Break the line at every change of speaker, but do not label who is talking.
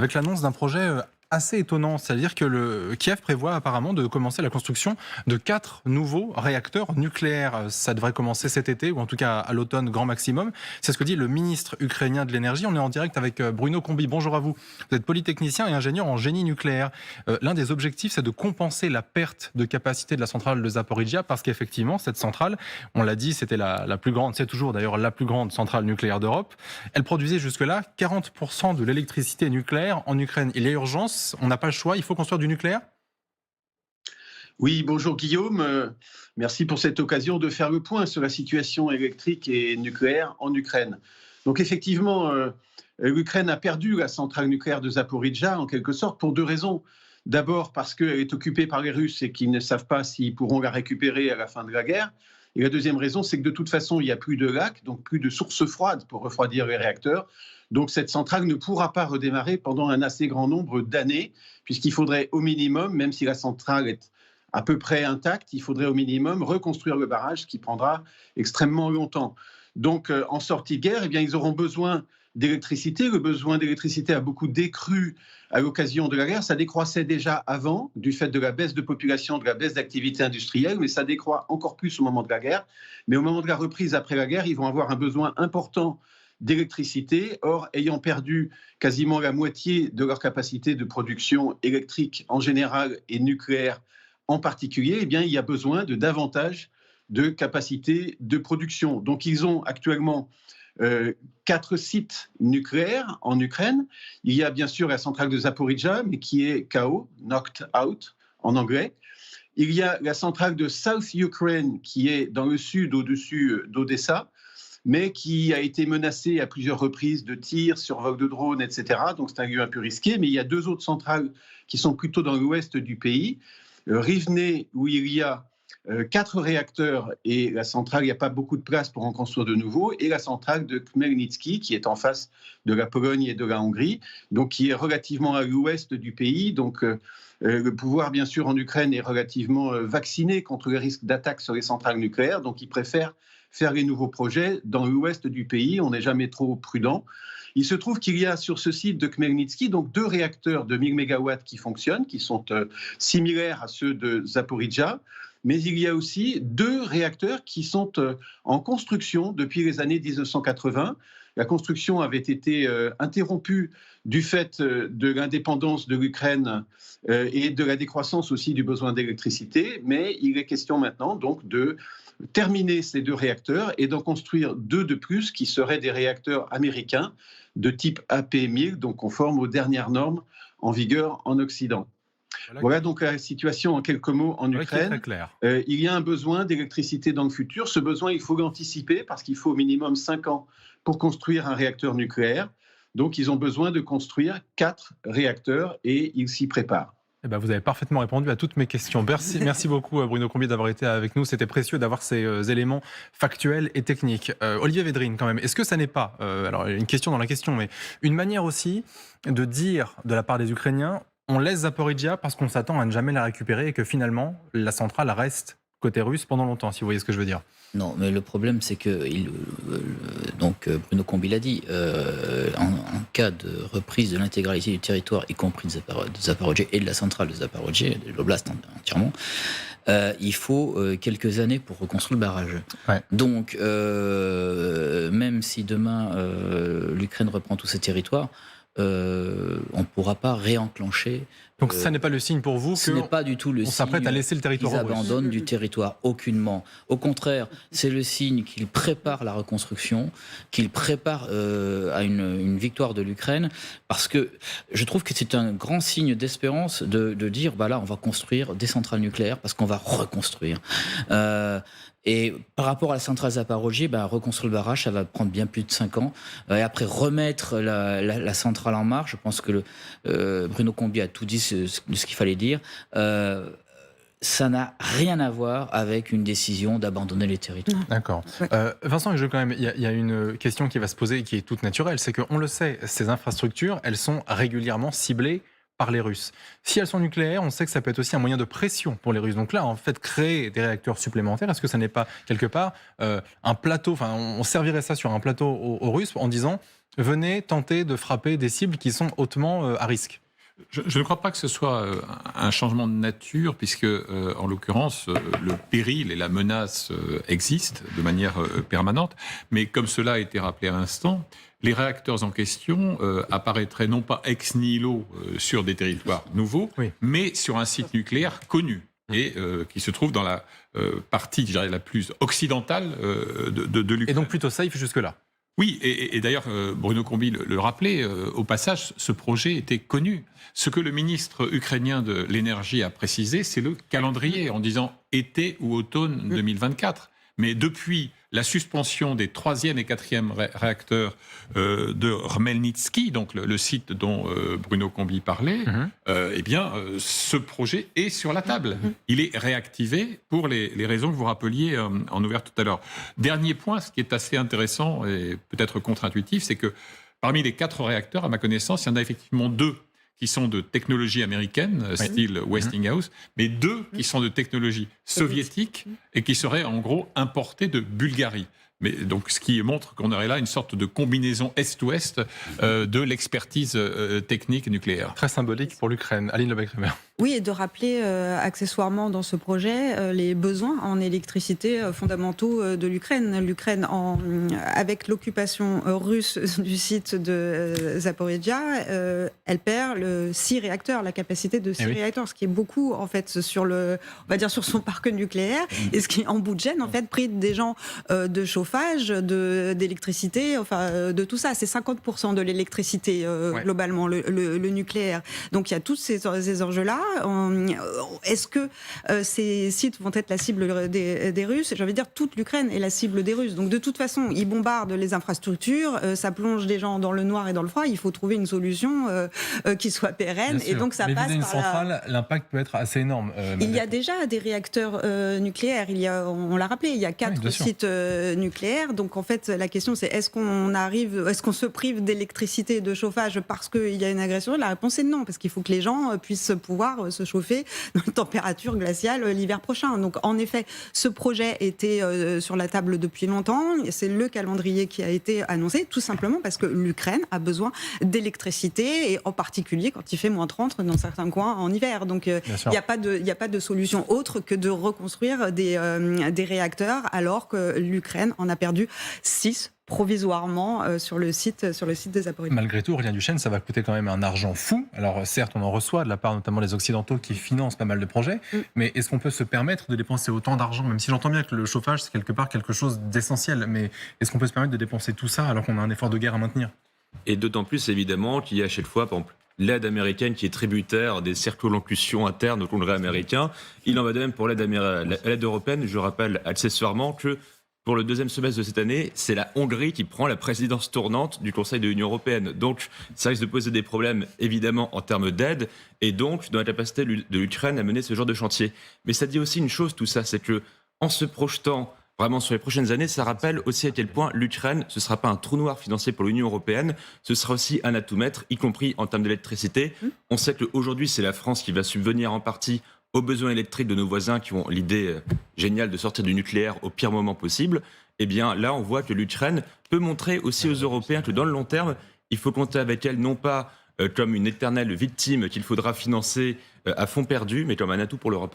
Avec l'annonce d'un projet assez étonnant, c'est-à-dire que le Kiev prévoit apparemment de commencer la construction de 4 nouveaux réacteurs nucléaires. Ça devrait commencer cet été, ou en tout cas à l'automne grand maximum. C'est ce que dit le ministre ukrainien de l'énergie. On est en direct avec Bruno Combi. Bonjour à vous. Vous êtes polytechnicien et ingénieur en génie nucléaire. L'un des objectifs, c'est de compenser la perte de capacité de la centrale de Zaporizhzhia, parce qu'effectivement, cette centrale, on l'a dit, c'était la plus grande, c'est toujours d'ailleurs la plus grande centrale nucléaire d'Europe. Elle produisait jusque-là 40% de l'électricité nucléaire en Ukraine. Il y a urgence, on n'a pas le choix, il faut construire du nucléaire?
Oui, bonjour Guillaume. Merci pour cette occasion de faire le point sur la situation électrique et nucléaire en Ukraine. Donc effectivement, l'Ukraine a perdu la centrale nucléaire de Zaporizhzhia en quelque sorte pour deux raisons. D'abord parce qu'elle est occupée par les Russes et qu'ils ne savent pas s'ils pourront la récupérer à la fin de la guerre. Et la deuxième raison, c'est que de toute façon, il n'y a plus de lac, donc plus de sources froides pour refroidir les réacteurs. Donc cette centrale ne pourra pas redémarrer pendant un assez grand nombre d'années, puisqu'il faudrait au minimum, même si la centrale est à peu près intacte, il faudrait au minimum reconstruire le barrage, ce qui prendra extrêmement longtemps. Donc en sortie de guerre, eh bien, ils auront besoin d'électricité. Le besoin d'électricité a beaucoup décru à l'occasion de la guerre. Ça décroissait déjà avant, du fait de la baisse de population, de la baisse d'activité industrielle, mais ça décroît encore plus au moment de la guerre. Mais au moment de la reprise après la guerre, ils vont avoir un besoin important d'électricité. Or, ayant perdu quasiment la moitié de leur capacité de production électrique en général et nucléaire en particulier, eh bien, il y a besoin de davantage de capacité de production. Donc, ils ont actuellement 4 sites nucléaires en Ukraine. Il y a bien sûr la centrale de Zaporizhzhia, mais qui est KO, knocked out en anglais. Il y a la centrale de South Ukraine, qui est dans le sud, au-dessus d'Odessa, mais qui a été menacée à plusieurs reprises de tirs, survol de drones, etc. Donc c'est un lieu un peu risqué. Mais il y a 2 autres centrales qui sont plutôt dans l'ouest du pays. Rivne, où il y a 4 réacteurs et la centrale, il n'y a pas beaucoup de place pour en construire de nouveaux, et la centrale de Khmelnytsky, qui est en face de la Pologne et de la Hongrie, donc qui est relativement à l'ouest du pays. Donc le pouvoir, bien sûr, en Ukraine est relativement vacciné contre les risques d'attaque sur les centrales nucléaires, donc ils préfèrent faire les nouveaux projets dans l'ouest du pays. On n'est jamais trop prudent. Il se trouve qu'il y a sur ce site de Khmelnytsky donc 2 réacteurs de 1000 MW qui fonctionnent, qui sont similaires à ceux de Zaporizhzhia, mais il y a aussi 2 réacteurs qui sont en construction depuis les années 1980. La construction avait été interrompue du fait de l'indépendance de l'Ukraine et de la décroissance aussi du besoin d'électricité, mais il est question maintenant donc de terminer ces 2 réacteurs et d'en construire 2 de plus qui seraient des réacteurs américains de type AP1000, donc conformes aux dernières normes en vigueur en Occident. Voilà donc la situation en quelques mots en
Voilà qui est très
Ukraine.
clair.
Il y a un besoin d'électricité dans le futur. Ce besoin, il faut l'anticiper parce qu'il faut au minimum 5 ans pour construire un réacteur nucléaire. Donc ils ont besoin de construire 4 réacteurs et ils s'y préparent.
Eh ben, vous avez parfaitement répondu à toutes mes questions. Merci beaucoup Bruno Combi d'avoir été avec nous. C'était précieux d'avoir ces éléments factuels et techniques. Olivier Védrine, quand même, est-ce que ça n'est pas, alors une question dans la question, mais une manière aussi de dire de la part des Ukrainiens, on laisse Zaporizhzhia parce qu'on s'attend à ne jamais la récupérer et que finalement la centrale reste côté russe pendant longtemps, si vous voyez ce que je veux dire?
Non, mais le problème, c'est que Bruno Combi l'a dit, en cas de reprise de l'intégralité du territoire, y compris de Zaporizhzhia et de la centrale de Zaporizhzhia, de l'oblast entièrement, il faut quelques années pour reconstruire le barrage.
Ouais.
Donc, même si demain l'Ukraine reprend tous ses territoires, on ne pourra pas réenclencher.
Donc ça n'est pas le signe pour vous
Ce n'est pas du tout le signe
s'apprête à laisser le territoire
qu'ils
aux Russes.
abandonnent du territoire, aucunement. Au contraire, c'est le signe qu'ils préparent la reconstruction, qu'ils préparent à une victoire de l'Ukraine, parce que je trouve que c'est un grand signe d'espérance de dire, bah là, on va construire des centrales nucléaires parce qu'on va reconstruire. Et par rapport à la centrale Zaporizhzhia, reconstruire le barrage, ça va prendre bien plus de 5 ans. Et après, remettre la centrale en marche, je pense que Bruno Combi a tout dit de ce qu'il fallait dire. Ça n'a rien à voir avec une décision d'abandonner les territoires.
D'accord. Vincent, il y a une question qui va se poser qui est toute naturelle, c'est qu'on le sait, ces infrastructures, elles sont régulièrement ciblées par les Russes. Si elles sont nucléaires, on sait que ça peut être aussi un moyen de pression pour les Russes. Donc là, en fait, créer des réacteurs supplémentaires, est-ce que ça n'est pas quelque part un plateau, enfin, on servirait ça sur un plateau aux Russes en disant venait tenter de frapper des cibles qui sont hautement à risque.
Je ne crois pas que ce soit un changement de nature, puisque, en l'occurrence, le péril et la menace existent de manière permanente. Mais comme cela a été rappelé à l'instant, les réacteurs en question apparaîtraient non pas ex nihilo sur des territoires nouveaux,
Oui.
mais sur un site nucléaire connu et qui se trouve dans la partie, je dirais, la plus occidentale de l'Ukraine.
Et donc plutôt safe jusque-là.
Oui, et d'ailleurs, Bruno Combi le rappelait, au passage, ce projet était connu. Ce que le ministre ukrainien de l'énergie a précisé, c'est le calendrier, en disant été ou automne 2024. Mais depuis la suspension des 3e et 4e réacteurs de Khmelnytsky, donc le site dont Bruno Combi parlait, eh bien, ce projet est sur la table. Il est réactivé pour les raisons que vous rappeliez en ouvert tout à l'heure. Dernier point, ce qui est assez intéressant et peut-être contre-intuitif, c'est que parmi les 4 réacteurs, à ma connaissance, il y en a effectivement 2 qui sont de technologie américaine, style Westinghouse, mais 2 qui sont de technologie soviétique et qui seraient en gros importés de Bulgarie. Mais donc, ce qui montre qu'on aurait là une sorte de combinaison Est-Ouest de l'expertise technique nucléaire.
Très symbolique pour l'Ukraine. Aline Lebecq-Remer.
Oui, et de rappeler accessoirement dans ce projet les besoins en électricité fondamentaux de l'Ukraine. L'Ukraine, avec l'occupation russe du site de Zaporizhzhia, elle perd 6 réacteurs, la capacité de 6 réacteurs, ce qui est beaucoup en fait sur on va dire sur son parc nucléaire, et ce qui en bout de chaîne en fait prive des gens de chauffage, d'électricité, enfin de tout ça. C'est 50% de l'électricité globalement le nucléaire. Donc il y a tous ces enjeux-là. Est-ce que ces sites vont être la cible des Russes? J'ai envie de dire, toute l'Ukraine est la cible des Russes. Donc de toute façon, ils bombardent les infrastructures, ça plonge des gens dans le noir et dans le froid. Il faut trouver une solution qui soit pérenne. Et donc ça
mais
passe
viser une
par
centrale, l'impact peut être assez énorme.
Il y a déjà des réacteurs nucléaires. On l'a rappelé, il y a 4 sites nucléaires. Donc en fait, la question c'est est-ce qu'on se prive d'électricité et de chauffage parce qu'il y a une agression? La réponse est non, parce qu'il faut que les gens puissent pouvoir se chauffer dans une température glaciale l'hiver prochain. Donc en effet, ce projet était sur la table depuis longtemps. C'est le calendrier qui a été annoncé, tout simplement parce que l'Ukraine a besoin d'électricité, et en particulier quand il fait moins 30 dans certains coins en hiver. Donc il n'y a pas de solution autre que de reconstruire des réacteurs, alors que l'Ukraine en a perdu 6 provisoirement sur le site des Zaporizhzhia.
Malgré tout, Aurélien Duchesne, ça va coûter quand même un argent fou. Alors certes, on en reçoit de la part notamment des Occidentaux qui financent pas mal de projets, mais est-ce qu'on peut se permettre de dépenser autant d'argent? Même si j'entends bien que le chauffage, c'est quelque part quelque chose d'essentiel, mais est-ce qu'on peut se permettre de dépenser tout ça alors qu'on a un effort de guerre à maintenir?
Et d'autant plus, évidemment, qu'il y a à chaque fois, par exemple, l'aide américaine qui est tributaire des circonlocutions internes au Congrès américain. Il en va de même pour l'aide européenne. Je rappelle accessoirement que pour le 2e semestre de cette année, c'est la Hongrie qui prend la présidence tournante du Conseil de l'Union européenne. Donc, ça risque de poser des problèmes, évidemment, en termes d'aide, et donc dans la capacité de l'Ukraine à mener ce genre de chantier. Mais ça dit aussi une chose, tout ça, c'est que en se projetant vraiment sur les prochaines années, ça rappelle aussi à quel point l'Ukraine, ce ne sera pas un trou noir financier pour l'Union européenne, ce sera aussi un atout-maître, y compris en termes d'électricité. On sait qu'aujourd'hui, c'est la France qui va subvenir en partie aux besoins électriques de nos voisins qui ont l'idée géniale de sortir du nucléaire au pire moment possible. Eh bien là, on voit que l'Ukraine peut montrer aussi aux Européens que dans le long terme, il faut compter avec elle non pas comme une éternelle victime qu'il faudra financer à fond perdu, mais comme un atout pour l'Europe.